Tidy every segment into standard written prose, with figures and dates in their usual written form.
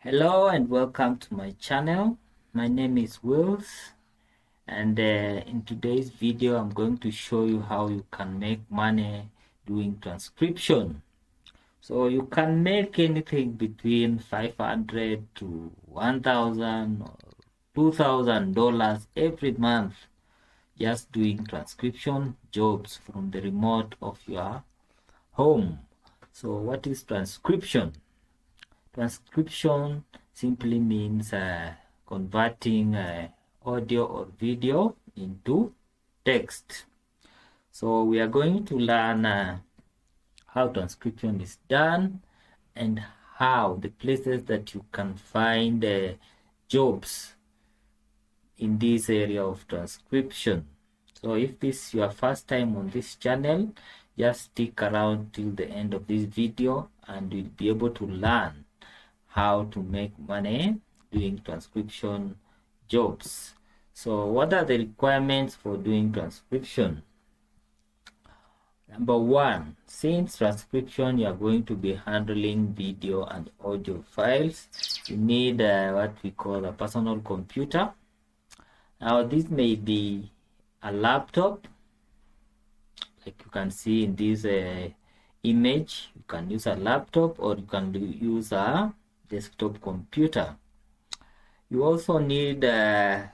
Hello and welcome to my channel. My name is Wills, and in today's video I'm going to show you how you can make money doing transcription. So you can make anything between 500 to 1,000 or $2,000 every month just doing transcription jobs from the remote of your home. So what is transcription? Transcription simply means converting audio or video into text. So we are going to learn how transcription is done and how the places that you can find jobs in this area of transcription. So if this is your first time on this channel, just stick around till the end of this video and you'll be able to learn how to make money doing transcription jobs. So what are the requirements for doing transcription? Number one, since transcription you are going to be handling video and audio files, you need what we call a personal computer. Now this may be a laptop, like you can see in this image. You can use a laptop or you can use a desktop computer. You also need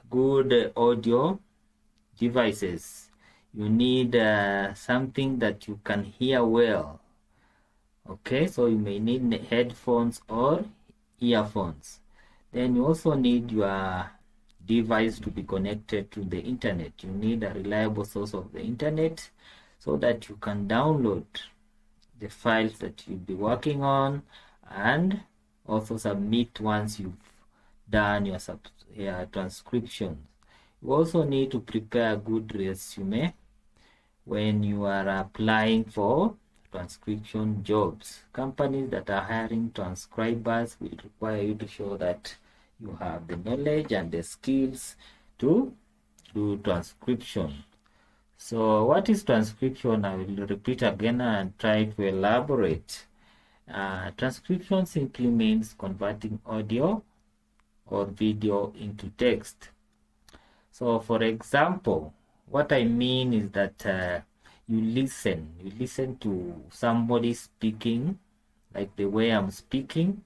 good audio devices. You need something that you can hear well. Okay, so you may need headphones or earphones. Then you also need your device to be connected to the internet. You need a reliable source of the internet so that you can download the files that you'll be working on and also submit once you've done your transcription. You also need to prepare a good resume when you are applying for transcription jobs. Companies that are hiring transcribers will require you to show that you have the knowledge and the skills to do transcription. So what is transcription? I will repeat again and try to elaborate. Transcription simply means converting audio or video into text. So for example, what I mean is that you listen to somebody speaking like the way I'm speaking,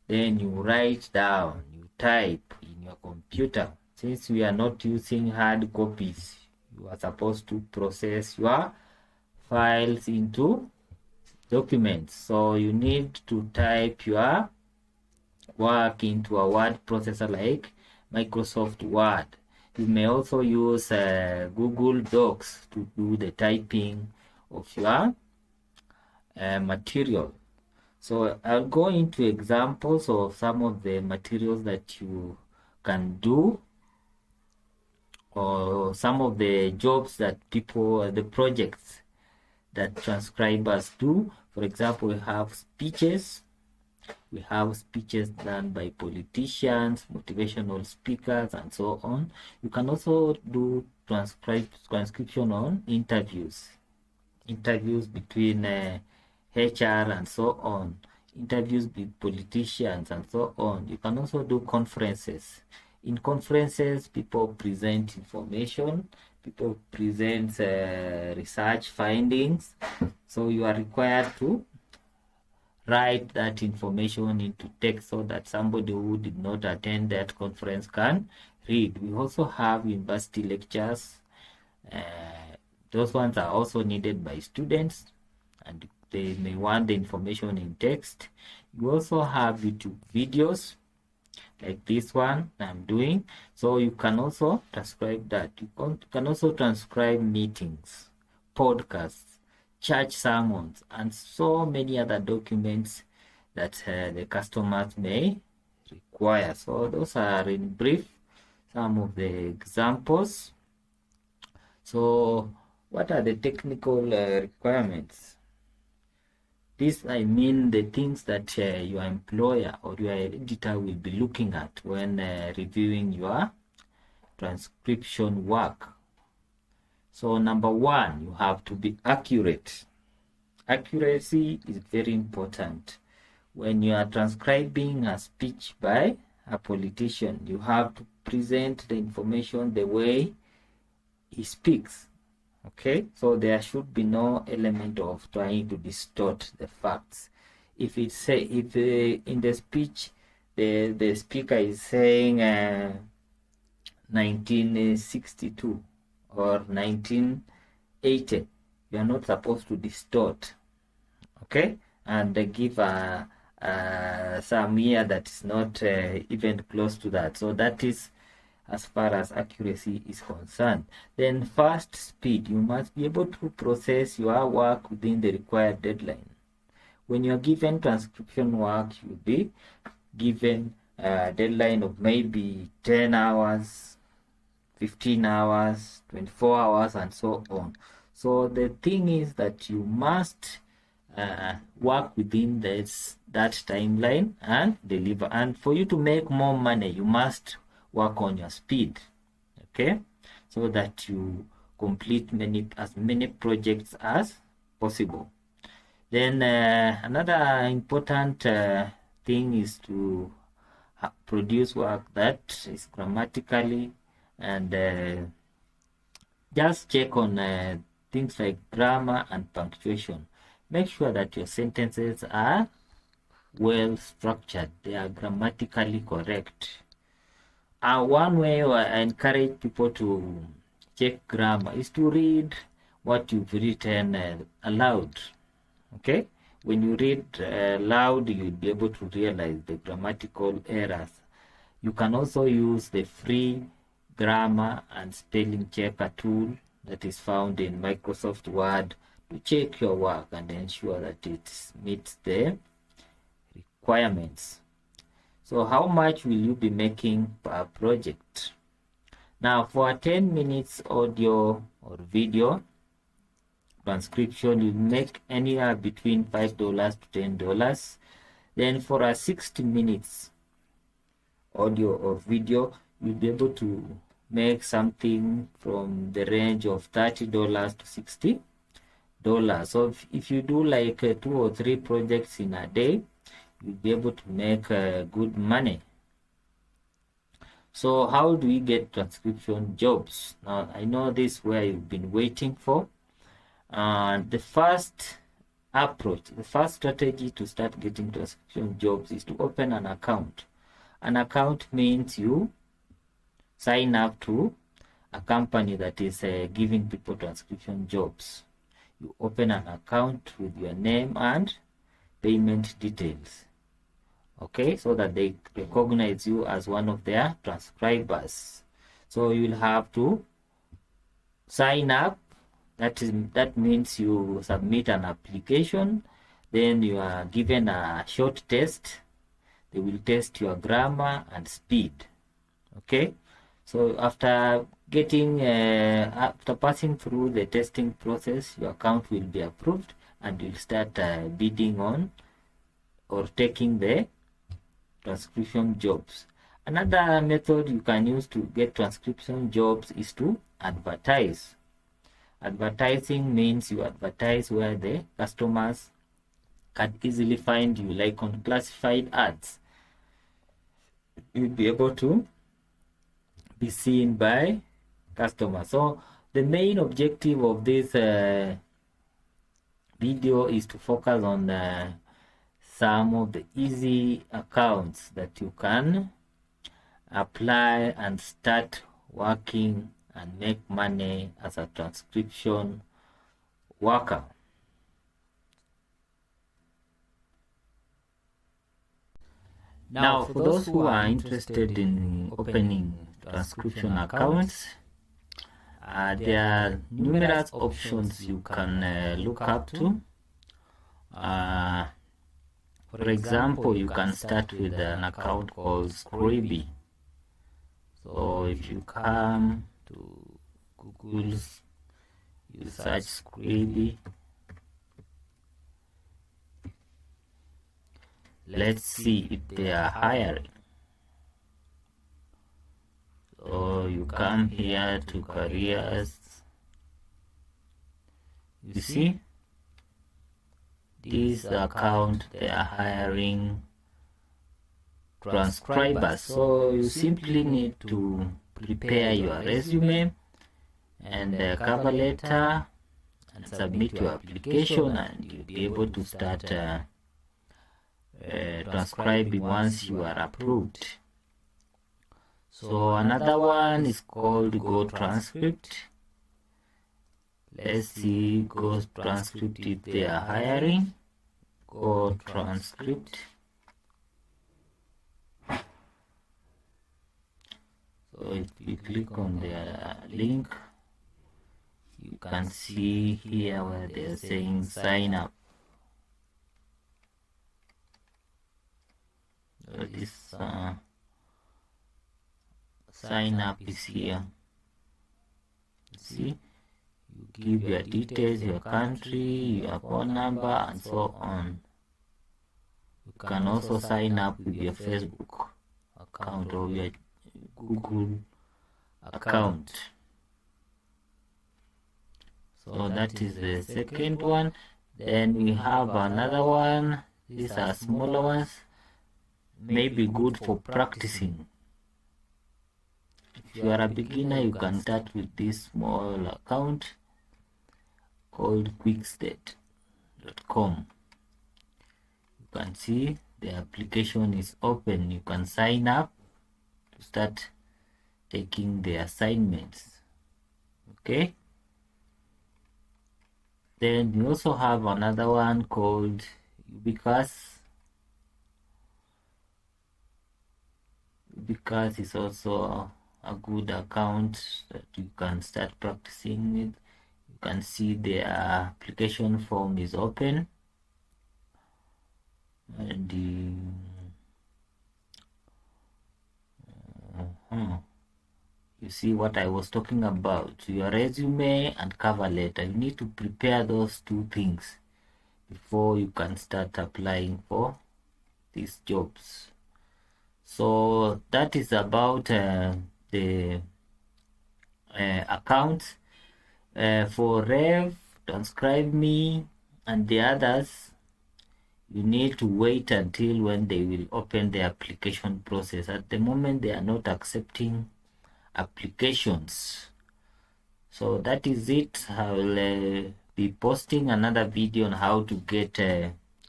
then you write down, you type in your computer. Since we are not using hard copies, you are supposed to process your files into documents. So you need to type your work into a word processor like Microsoft Word. You may also use Google Docs to do the typing of your material. So I'll go into examples of some of the materials that you can do, or some of the jobs that people, the projects that transcribers do. For example, we have speeches. We have speeches done by politicians, motivational speakers, and so on. You can also do transcription on interviews between HR and so on, interviews with politicians and so on. You can also do conferences. In conferences, people present information, people present research findings. So you are required to write that information into text so that somebody who did not attend that conference can read. We also have university lectures. Those ones are also needed by students and they may want the information in text. You also have YouTube videos like this one I'm doing. So you can also transcribe that. You can also transcribe meetings, podcasts, church sermons, and so many other documents that the customers may require. So those are in brief some of the examples. So what are the technical requirements? This, I mean, the things that your employer or your editor will be looking at when reviewing your transcription work. So number one, you have to be accurate. Accuracy is very important when you are transcribing a speech by a politician, you have to present the information the way he speaks. Okay, so there should be no element of trying to distort the facts. If in the speech the speaker is saying 1962 or 1980, you are not supposed to distort, okay, and give some year that is not even close to that. So that is as far as accuracy is concerned. Then fast speed, you must be able to process your work within the required deadline. When you're given transcription work, you'll be given a deadline of maybe 10 hours, 15 hours, 24 hours, and so on. So the thing is that you must work within that timeline and deliver. And for you to make more money, you must work on your speed, okay, so that you complete as many projects as possible. Then another important thing is to produce work that is grammatically, and just check on things like grammar and punctuation. Make sure that your sentences are well structured, they are grammatically correct. One way I encourage people to check grammar is to read what you've written aloud. Okay, when you read loud, you'll be able to realize the grammatical errors. You can also use the free grammar and spelling checker tool that is found in Microsoft Word to check your work and ensure that it meets the requirements. So how much will you be making per project? Now for a 10 minutes audio or video transcription, you make anywhere between $5 to $10. Then for a 60 minutes audio or video, you'll be able to make something from the range of $30 to $60. So if you do like 2 or 3 projects in a day, you'll be able to make good money. So how do we get transcription jobs? Now I know this where you've been waiting for. The first approach, the first strategy to start getting transcription jobs is to open an account. An account means you sign up to a company that is giving people transcription jobs. You open an account with your name and payment details, okay, so that they recognize you as one of their transcribers. So you'll have to sign up. That means you submit an application, then you are given a short test. They will test your grammar and speed, okay. So after passing through the testing process, your account will be approved and you'll start bidding on or taking the transcription jobs. Another method you can use to get transcription jobs is to advertise. Advertising means you advertise where the customers can easily find you, like on classified ads. You'll be able to be seen by customers. So the main objective of this video is to focus on some of the easy accounts that you can apply and start working and make money as a transcription worker. Now, for those who are interested in opening transcription accounts, there are numerous options you can look up to. For example, you can start with an account called Scribing. So if you come to Google, you search Scribing. Let's see if they are hiring. So you come here to careers. You see, this account they are hiring transcribers. So you simply need to prepare your resume and cover letter and submit your application, and you'll be able to start transcribing once you are approved. So another one is called Go Transcript. Let's see Go Transcript if they are hiring. Go Transcript. So if you click on their link, you can see here where they're saying sign up. So this sign up is here. See, you give your details, your country, your phone number, and so on. You can also sign up with your Facebook account or your Google account. So that is the second one. Then we have another one. These are smaller ones, maybe good for practicing. If you are a beginner, you can start with this small account called quickstate.com. You can see the application is open. You can sign up to start taking the assignments. Okay. Then you also have another one called Ubicas. Ubicas is also a good account that you can start practicing with. You can see the application form is open, and you see what I was talking about, your resume and cover letter. You need to prepare those two things before you can start applying for these jobs. So that is about the accounts. For Rev, Transcribe Me, and the others, you need to wait until when they will open the application process. At the moment, they are not accepting applications. So that is it. I will be posting another video on how to get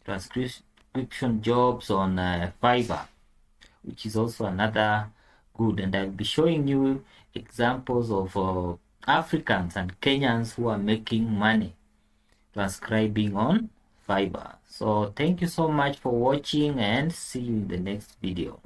transcription jobs on Fiverr, which is also another good, and I'll be showing you examples of Africans and Kenyans who are making money transcribing on Fiverr. So thank you so much for watching, and see you in the next video.